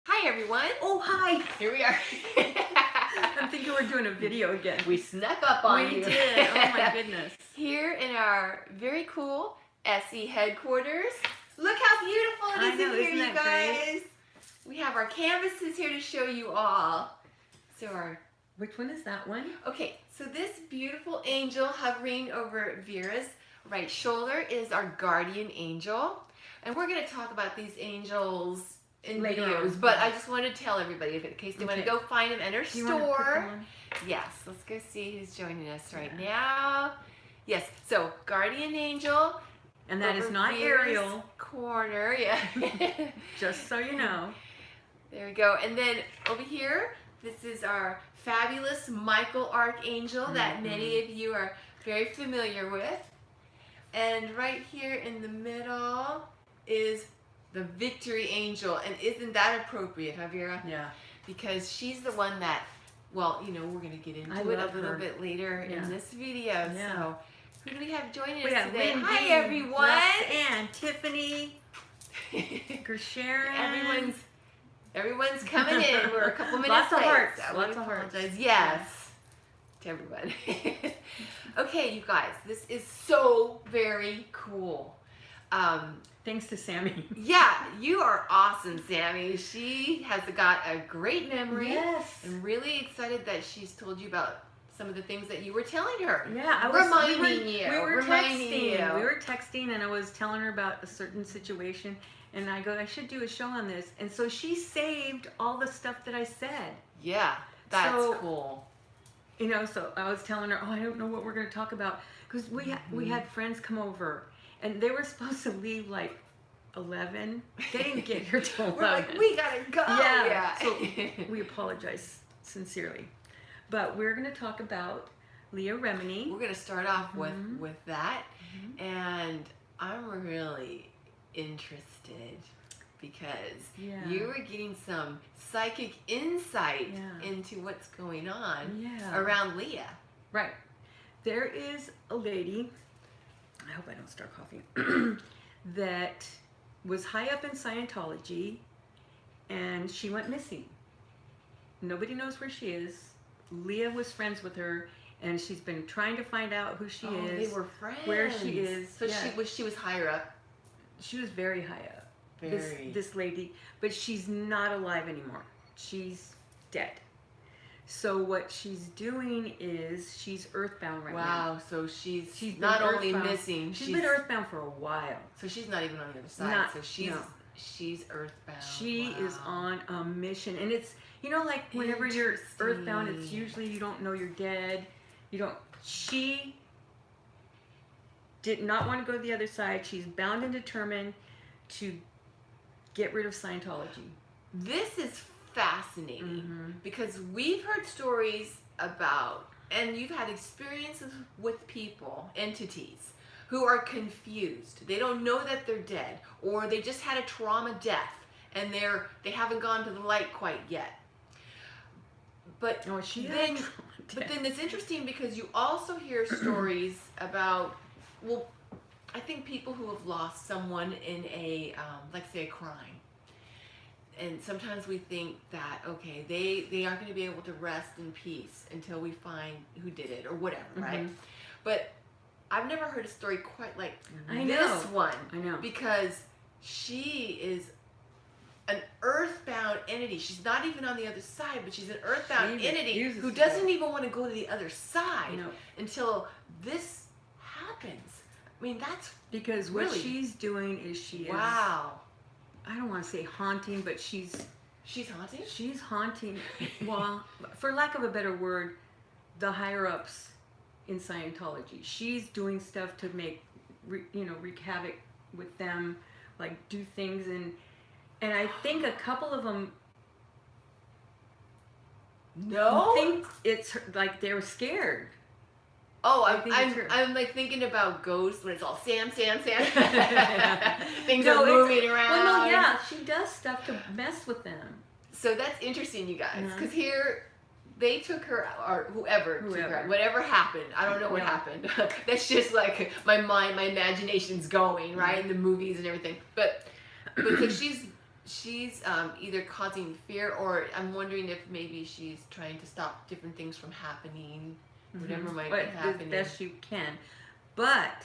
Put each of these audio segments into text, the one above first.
Hi everyone. Oh, hi. Here we are. I'm thinking we're doing a video again. We snuck up on We you. did. Oh my goodness. Here in our very cool SE headquarters. Look how beautiful it is I know, in here, isn't you that guys. great? We have our canvases here to show you all. Which one is that one? Okay, so this beautiful angel hovering over Vera's right shoulder is our guardian angel. And we're going to talk about these angels in Later videos, on. but I just want to tell everybody in case they want to go find them at our Do you want to put store. them on? Yes, let's go see who's joining us right now. Yes, so guardian angel. And that is over not Vera's Ariel, corner. Yeah. just so you know. There we go. And then over here, this is our fabulous Michael Archangel that many of you are very familiar with. And right here in the middle is the Victory Angel. And isn't that appropriate, huh, Vera? Yeah. Because she's the one that, well, you know, we're going to get into I it a love little her. bit later Yeah. in this video. Yeah. So, who do we have joining We us have today? Lindy, Hi, everyone. and Tiffany, Sharon. Everyone's coming in. We're a couple minutes Lots of late. hearts. So Lots we of hearts. apologize. Yes. To everyone. Okay, you guys, this is so very cool. Thanks to Sammy. Yeah, you are awesome, Sammy. She has got a great memory. Yes. I'm really excited that she's told you about some of the things that you were telling her. Yeah, reminding you. We were reminding texting. you. We were texting, and I was telling her about a certain situation, and I go, I should do a show on this. And so she saved all the stuff that I said. Yeah, that's So, cool. You know, so I was telling her, oh, I don't know what we're going to talk about, because we had friends come over, and they were supposed to leave like 11. They didn't get here till 11. We're like, we gotta go. Yeah. So we apologize sincerely, but we're going to talk about Leah Remini. We're gonna start off with that, and I'm really interested because you were getting some psychic insight into what's going on around Leah. Right. There is a lady, I hope I don't start coughing, that was high up in Scientology, and she went missing. Nobody knows where she is. Leah was friends with her, and she's been trying to find out who she is. They were friends. Where she is. So she was higher up. She was very high up. Very. This lady, but she's not alive anymore. She's dead. So what she's doing is she's earthbound right now. Wow. So she's been not only earthbound. missing. She's been earthbound for a while. So she's not even on the other side. So she's earthbound. She is on a mission, and it's, you know, like whenever you're earthbound, it's usually you don't know you're dead. You don't. She did not want to go to the other side. She's bound and determined to get rid of Scientology. This is fascinating because we've heard stories about, and you've had experiences with people, entities, who are confused. They don't know that they're dead, or they just had a trauma death, and they haven't gone to the light quite yet. But then it's interesting because you also hear stories about, well, I think people who have lost someone in a, like say a crime. And sometimes we think that, okay, they aren't going to be able to rest in peace until we find who did it or whatever, right? But I've never heard a story quite like this one. I know. Because she is an earthbound entity. She's not even on the other side, but she's an earthbound entity who doesn't even want to go to the other side until this happens. I mean, that's because what she's doing is she is. Wow. I don't want to say haunting, but she's haunting? She's haunting, well, for lack of a better word, the higher ups in Scientology. She's doing stuff to make, wreak havoc with them, like do things, and I think a couple of them think it's like they were scared. Oh, I'm like thinking about ghosts when it's all Sam. Things are moving around. Well, no, yeah, she does stuff to mess with them. So that's interesting, you guys, because here they took her, or whoever took her, whatever happened. I don't know what happened. That's just like my mind, my imagination's going, right? In the movies and everything. But so she's she's either causing fear, or I'm wondering if maybe she's trying to stop different things from happening, whatever might be happening. As best you can. But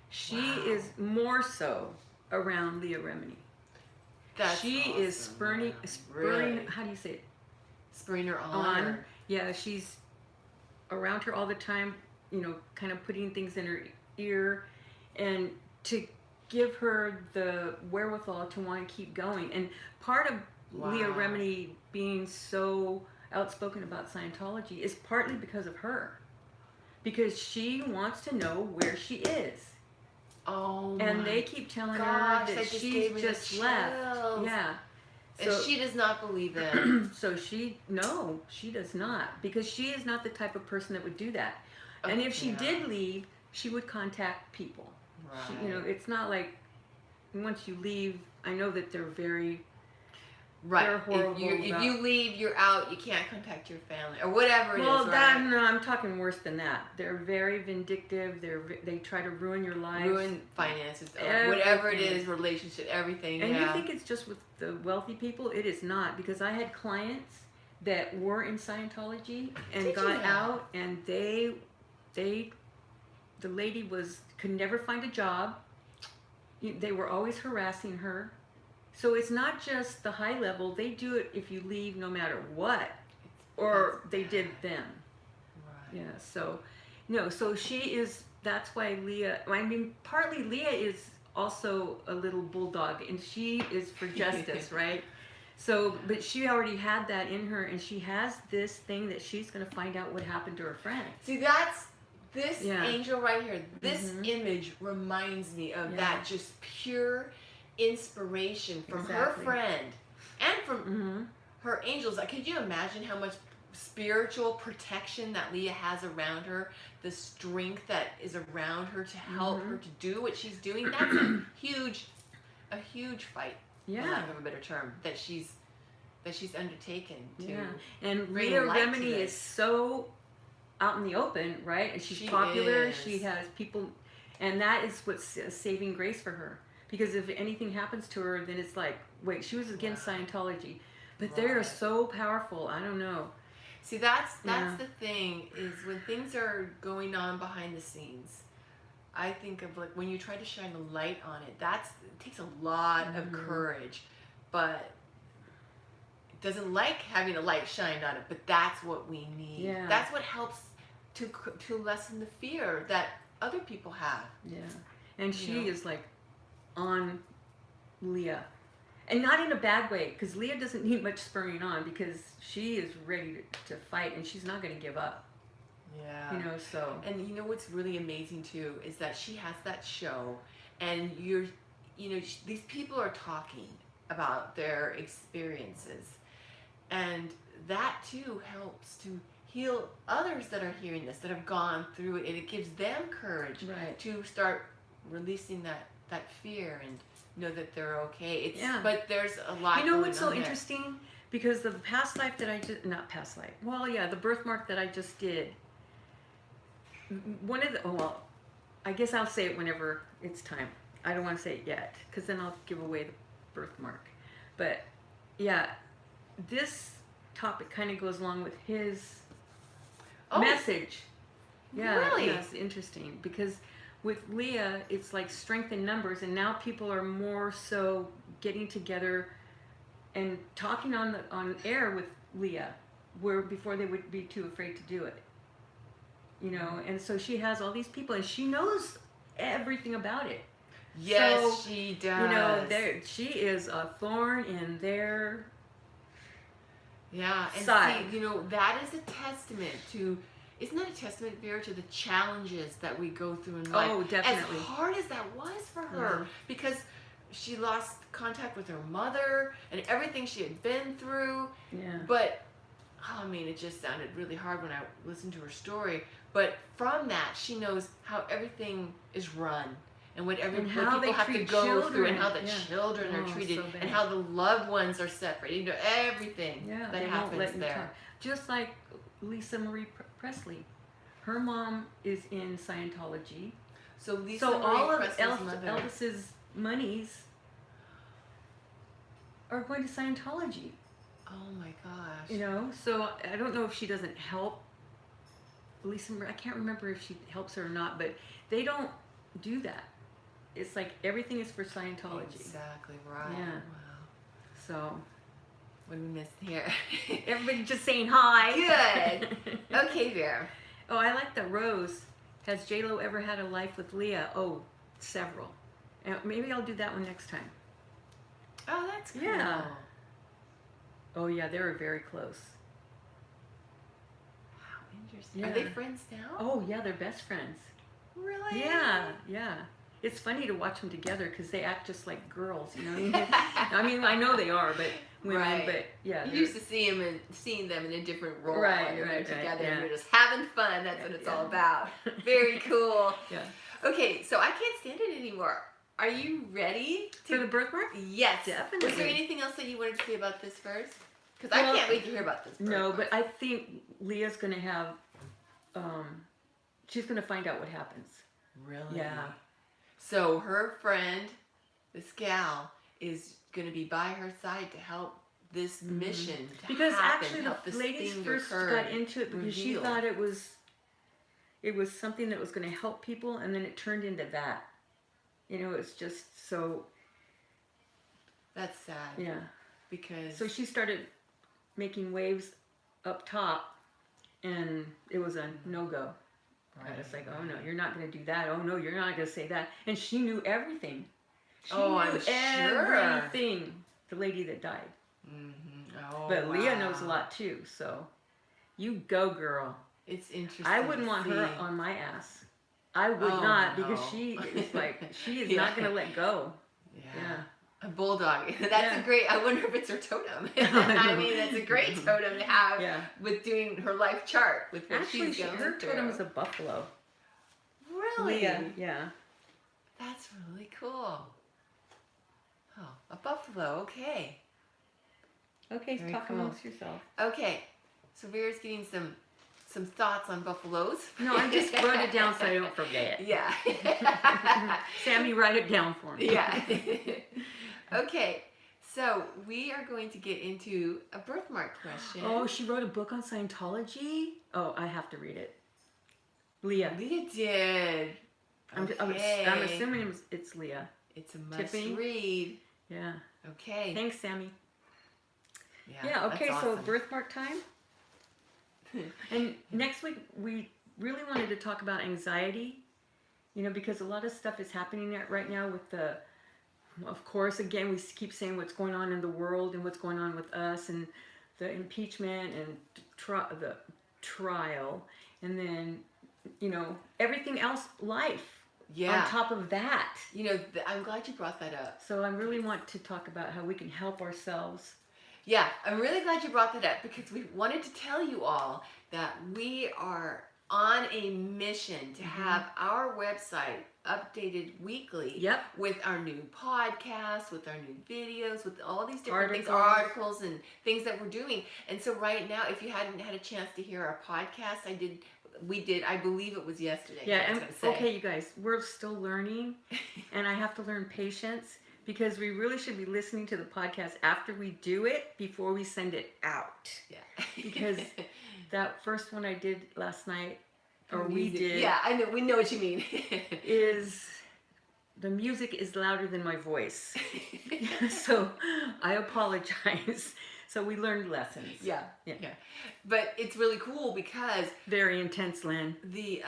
she is more so around Leah Remini. She awesome. is spurring, Really? how do you say it? Spurring her on. Yeah, she's around her all the time, kind of putting things in her ear, and to give her the wherewithal to want to keep going. And part of Leah Remini being so outspoken about Scientology is partly because of her. Because she wants to know where she is. Oh, and they keep telling her that she's just left. Yeah. And she does not believe them. So she does not, because she is not the type of person that would do that. And if she did leave, she would contact people. Right. It's not like once you leave. I know that they're very right. Horrible. If you leave, you're out. You can't contact your family or whatever it is. Well, I'm talking worse than that. They're very vindictive. They try to ruin your life, ruin finances, whatever it is, relationship, everything. And you think it's just with the wealthy people? It is not, because I had clients that were in Scientology and got out, and the lady could never find a job. They were always harassing her. So it's not just the high level. They do it if you leave, no matter what, or they did them. Right. Yeah. So, so she is. That's why Leah. I mean, partly Leah is also a little bulldog, and she is for justice, right? So, but she already had that in her, and she has this thing that she's going to find out what happened to her friend. See, that's this angel right here. This image reminds me of that just pure inspiration from her friend and from her angels. Could you imagine how much spiritual protection that Leah has around her, the strength that is around her to help her to do what she's doing? That's a huge fight, for lack of a better term, that she's undertaken to. And Leah Remini is so out in the open, right? And she's popular. She has people, and that is what's a saving grace for her. Because if anything happens to her, then it's like, wait, she was against Scientology. But they are so powerful. I don't know. See, that's the thing, is when things are going on behind the scenes, I think of like when you try to shine a light on it, it takes a lot of courage. But it doesn't like having a light shined on it, but that's what we need. Yeah. That's what helps to lessen the fear that other people have. Yeah. And she is like on Leah, and not in a bad way, because Leah doesn't need much spurring on, because she is ready to fight, and she's not going to give up. Yeah. So. And what's really amazing too is that she has that show, and these people are talking about their experiences, and that too helps to heal others that are hearing this, that have gone through it, and it gives them courage to start releasing that fear and know that they're okay. But there's a lot. What's so interesting? Because the past life that I just, not past life. Well, the birthmark that I just did. One of the, I guess I'll say it whenever it's time. I don't want to say it yet, because then I'll give away the birthmark. But this topic kind of goes along with his message. Yeah, really? It's interesting, because with Leah, it's like strength in numbers, and now people are more so getting together and talking on air with Leah, where before they would be too afraid to do it. And so she has all these people, and she knows everything about it. Yes, she does. She is a thorn in their side. See, that is a testament to. Isn't that a testament, Vera, to the challenges that we go through in life? Oh, definitely. As hard as that was for her, because she lost contact with her mother and everything she had been through. Yeah. But, it just sounded really hard when I listened to her story. But from that, she knows how everything is run, and what people have to go through, and how the children are treated, and how the loved ones are separated. Everything that happens there. Just like Lisa Marie Presley, her mom is in Scientology. So all of Elvis's monies are going to Scientology. Oh my gosh. You know, so I don't know if she doesn't help. Lisa, I can't remember if she helps her or not, but they don't do that. It's like everything is for Scientology. Exactly right. Yeah. Wow. So, What do we miss here? everybody just saying hi. Good. Okay, Vera. Oh, I like the Rose. Has J-Lo ever had a life with Leah? Oh, several. And maybe I'll do that one next time. Oh, that's cool. Yeah. Oh, yeah, they were very close. How interesting. Yeah. Are they friends now? Oh, yeah, they're best friends. Really? Yeah, yeah. It's funny to watch them together because they act just like girls, you know. I mean, I know they are, but women. Right. But yeah, You used to seeing them in a different role. Right, and they're right, together. yeah. And you're just having fun. That's what it's Yeah. all about. Very cool. Yeah. Okay, so I can't stand it anymore. Are you ready For the birthmark? Yes. Definitely. Was there anything else that you wanted to say about this first? Because Well, I can't wait to hear about this. No, but I think Leah's gonna have. She's gonna find out what happens. Really? Yeah. So her friend, this gal, is going to be by her side to help this mission to Because happen, actually, help the this ladies thing first occur, got into it because she reveal. thought it was something that was going to help people, and then it turned into that. You know, it's just so. That's sad. Yeah. Because So she started making waves up top, and it was a no-go. Right, It's like, oh no, you're not going to do that. Oh no, you're not going to say that. And she knew everything. She knew I'm sure. everything. The lady that died. Mm-hmm. Oh, But Leah knows a wow. lot too. So, you go, girl. It's interesting. I wouldn't want her see. on my ass. I would Oh, not because no. she is like she is Yeah. not going to let go. Yeah. Yeah. A bulldog. That's Yeah. a great. I wonder if it's her totem. I mean, that's a great totem to have Yeah. with doing her life chart with what Actually, she's going her through. totem is a buffalo. Really? Leah, yeah. That's really cool. Oh, a buffalo. Okay. Okay, Very talk cool. amongst yourself. Okay. So Vera's getting some thoughts on buffaloes. No, I just wrote it down so I don't forget. Yeah. Sammy, write it down for me. Yeah. Okay. So we are going to get into a birthmark question. Oh, she wrote a book on Scientology? Oh, I have to read it. Leah. Leah did. I'm Okay. assuming it's Leah. It's a must Tiffany? read. Yeah. Okay. Thanks, Sammy. Yeah, Yeah, okay, that's so awesome. birthmark time. And next week, we really wanted to talk about anxiety, you know, because a lot of stuff is happening right now with the, of course, again, we keep saying what's going on in the world and what's going on with us and the impeachment and the trial and then, you know, everything else, life Yeah. on top of that. You know, I'm glad you brought that up. So I really want to talk about how we can help ourselves. Yeah, I'm really glad you brought that up because we wanted to tell you all that we are on a mission to have our website updated weekly. Yep. With our new podcasts, with our new videos, with all these different things, Articles. articles and things that we're doing. And so right now, if you hadn't had a chance to hear our podcast, we did, I believe it was yesterday. Yeah, I was and gonna say. okay, you guys, we're still learning, and I have to learn patience because we really should be listening to the podcast after we do it before we send it out. Yeah. Because that first one I did last night, or we did, Yeah, I know. We know what you mean. is the music is louder than my voice. So I apologize. So we learned lessons. Yeah. Yeah. But it's really cool because Very intense, Lynn. the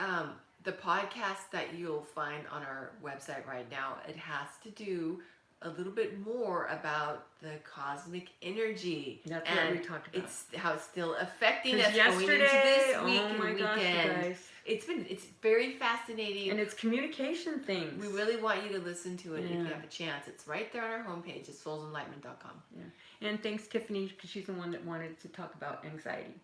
podcast that you'll find on our website right now, it has to do a little bit more about the cosmic energy. That's and what we talked about. It's how it's still affecting 'Cause us going into yesterday, this week oh and my gosh, you weekend. guys. It's very fascinating. And it's communication things. We really want you to listen to it if you Yeah. have a chance. It's right there on our homepage. It's soulsenlightenment.com. Yeah. And thanks, Tiffany, because she's the one that wanted to talk about anxiety.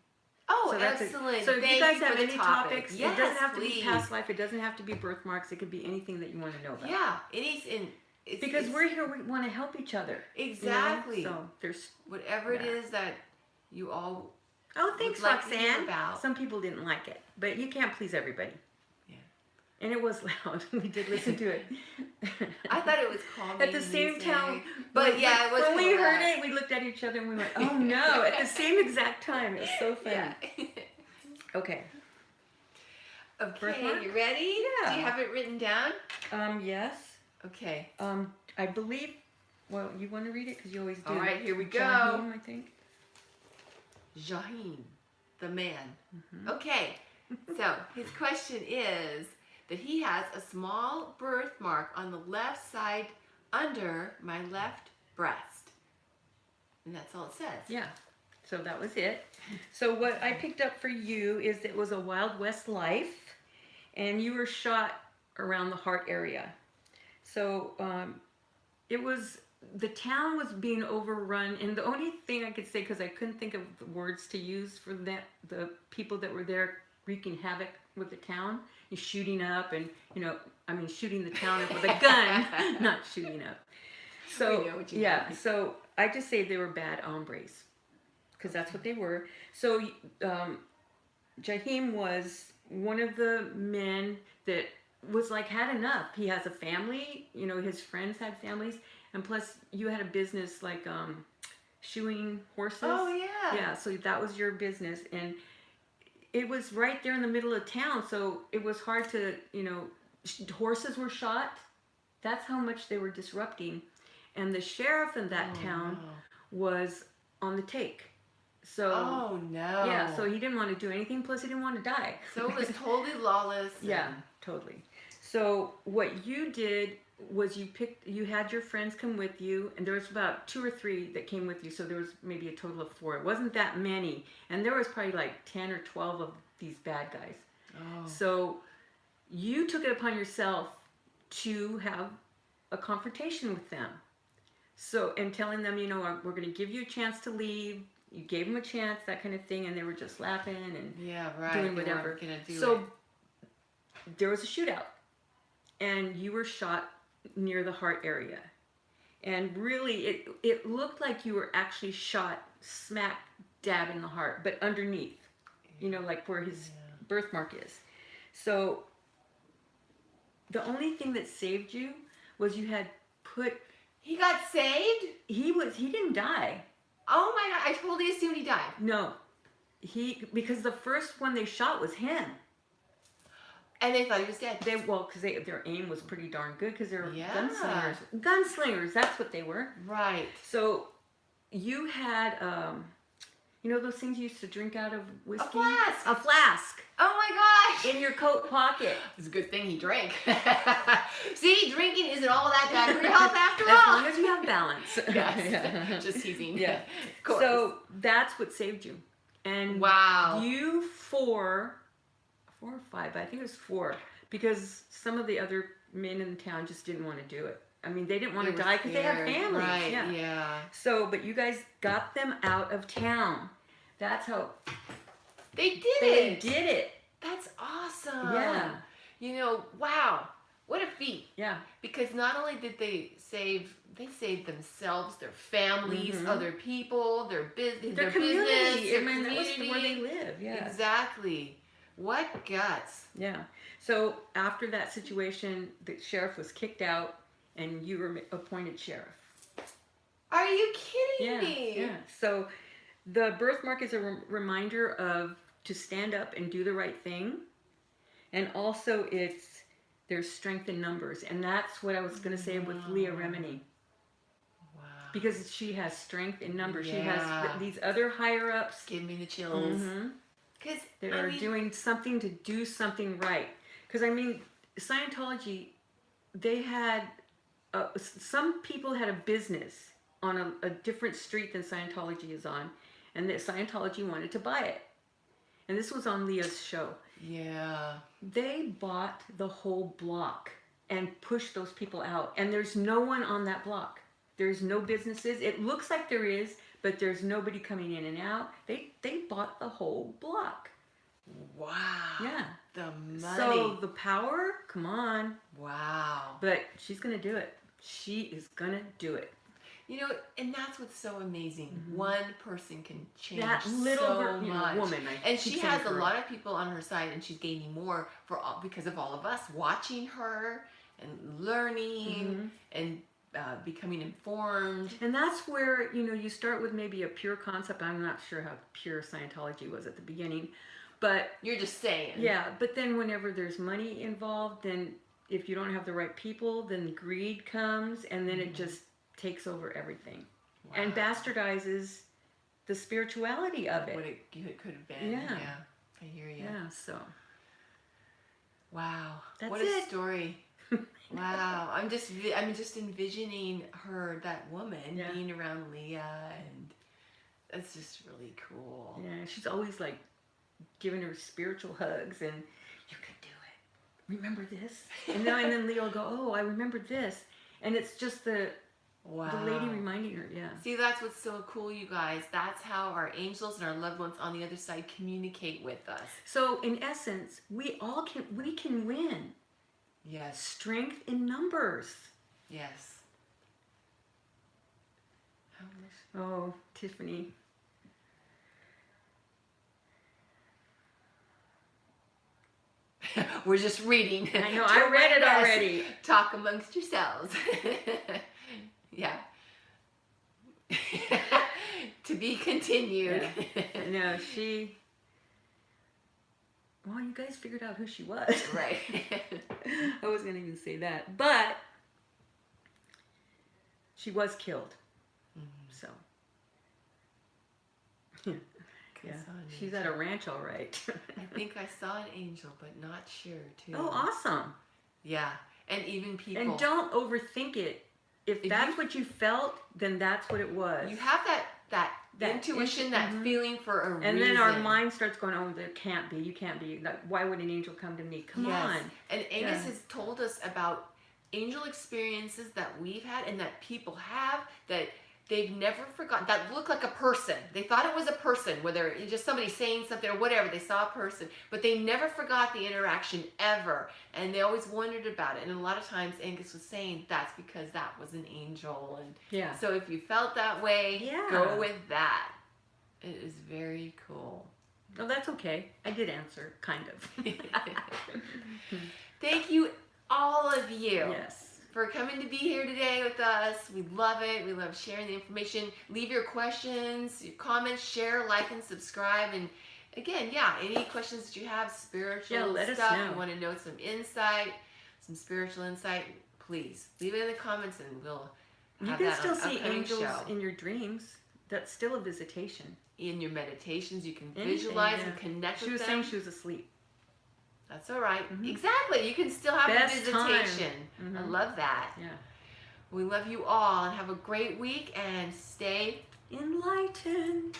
Oh, So that's it. excellent. So if Thank you guys for have the any topic. topics, Yes, it doesn't have to please. be past life, it doesn't have to be birthmarks, it could be anything that you want to know about. Yeah, it's Because we're here, we want to help each other. you know? exactly. So there's, Whatever it Yeah. is that you all oh, thanks, would like to hear Roxanne. about. Some people didn't like it, but you can't please everybody. And it was loud. We did listen to it. I thought it was calming At the same music. time, But yeah, it was when we heard correct. it, we looked at each other and we went, "Oh no!" At the same exact time. It was so fun. Yeah. Okay. Okay, Birthmark? you ready? Yeah. Do you have it written down? Yes. Okay. I believe. Well, you want to read it because you always do. All right, here we go. Jahiem, I think. Jahiem, the man. Mm-hmm. Okay, so his question is that he has a small birthmark on the left side under my left breast. And that's all it says. Yeah. So that was it. So what I picked up for you is it was a Wild West life, and you were shot around the heart area. So it was, the town was being overrun, and the only thing I could say, because I couldn't think of the words to use for that, the people that were there wreaking havoc with the town, and shooting up, and shooting the town up with a gun, not shooting up. So We know what you yeah, mean. so I just say they were bad hombres, because that's what they were. So Jahiem was one of the men that was like, had enough. He has a family, his friends had families, and plus you had a business like shoeing horses. Oh, yeah. Yeah, so that was your business, and it was right there in the middle of town, so it was hard to, horses were shot. That's how much they were disrupting. And the sheriff in that town was on the take. So, oh, no. yeah, so he didn't want to do anything, plus he didn't want to die. So it was totally lawless. Yeah, totally. So what you did was you had your friends come with you, and there was about 2 or 3 that came with you, so there was maybe a total of 4. It wasn't that many, and there was probably like 10 or 12 of these bad guys. Oh. So you took it upon yourself to have a confrontation with them. So, and telling them, we're going to give you a chance to leave. You gave them a chance, that kind of thing, and they were just laughing and doing whatever. So there was a shootout, and you were shot near the heart area, and really it looked like you were actually shot smack dab in the heart, but underneath, like where his birthmark is. So the only thing that saved you was you had put. He got saved? He didn't die. Oh my God, I totally assumed he died. No, because the first one they shot was him. And they thought he was dead. Because their aim was pretty darn good, because they were Yeah. gunslingers. That's what they were. Right. So you had, those things you used to drink out of whiskey? A flask. A flask. Oh my gosh. In your coat pocket. It's a good thing he drank. See, drinking isn't all that bad for your health after As all. long as you have balance. Yes. Yeah. Just teasing. Yeah. Of course. So that's what saved you. And wow. you 4 or 5, I think it was 4, because some of the other men in the town just didn't want to do it. I mean, they didn't want to die because they had families. Right, yeah. So, but you guys got them out of town. That's how they did they it. did it. That's awesome. Yeah. Wow. What a feat. Yeah. Because not only did they saved themselves, their families, other people, their business, their community. I mean, that was where they live. Yeah. Exactly. What guts. Yeah. So after that situation, the sheriff was kicked out, and you were appointed sheriff. Are you kidding me? Yeah. So the birthmark is a reminder to stand up and do the right thing, and also there's strength in numbers, and that's what I was going to say with Leah Remini. Wow. Because she has strength in numbers. Yeah. She has these other higher ups. Give me the chills. Because They are doing something to do something right. Because Scientology, they had some people had a business on a different street than Scientology is on, and that Scientology wanted to buy it. And this was on Leah's show. Yeah. They bought the whole block and pushed those people out. And there's no one on that block. There's no businesses. It looks like there is, but there's nobody coming in and out. They bought the whole block. Wow. Yeah. The money. So the power, come on. Wow. But she's going to do it. She is going to do it. You know, and that's what's so amazing. Mm-hmm. One person can change That little so you know, much. woman. And she has a lot of people on her side, and she's gaining more because of all of us watching her and learning and becoming informed. And that's where, you know, you start with maybe a pure concept. I'm not sure how pure Scientology was at the beginning, but you're just saying. Yeah, but then whenever there's money involved, then if you don't have the right people, then greed comes, and then it just takes over everything. Wow. And bastardizes the spirituality of it. What it could have been. Yeah. I hear you. Yeah, so. Wow. That's what a story. Wow. I'm just envisioning her, that woman, being around Leah, and that's just really cool. Yeah, she's always like giving her spiritual hugs, and you can do it. Remember this? And then Leah will go, oh, I remember this. And it's just the lady reminding her, See, that's what's so cool, you guys. That's how our angels and our loved ones on the other side communicate with us. So in essence, we can win. Yes. Strength in numbers. Yes. How much? Oh, Tiffany. We're just reading. I know, I read it already. Talk amongst yourselves. Yeah. To be continued. Yeah. No, well, you guys figured out who she was. Right. I wasn't going to even say that. But she was killed. So. Yeah. She's at a ranch, all right. I think I saw an angel, but not sure, too. Oh, awesome. Yeah. And even people. And don't overthink it. If that's what you felt, then that's what it was. You have that intuition, that feeling for a reason. And then our mind starts going, oh, there can't be. You can't be. Why would an angel come to me? Come on. And Angus has told us about angel experiences that we've had and that people have that they've never forgotten, that looked like a person. They thought it was a person, whether it's just somebody saying something or whatever. They saw a person, but they never forgot the interaction ever. And they always wondered about it. And a lot of times Angus was saying that's because that was an angel. And so if you felt that way, go with that. It is very cool. Oh, that's okay. I did answer, kind of. Thank you, all of you. Yes. For coming to be here today with us. We love it. We love sharing the information. Leave your questions, your comments, share, like, and subscribe. And again, any questions that you have, spiritual let stuff, us know. You want to know some insight, some spiritual insight, please leave it in the comments and we'll have you can that still on see upcoming angels show. In your dreams. That's still a visitation. In your meditations, you can visualize and connect with them. She was saying she was asleep. That's all right. Exactly. You can still have Best a visitation. I love that. Yeah. We love you all and have a great week and stay enlightened.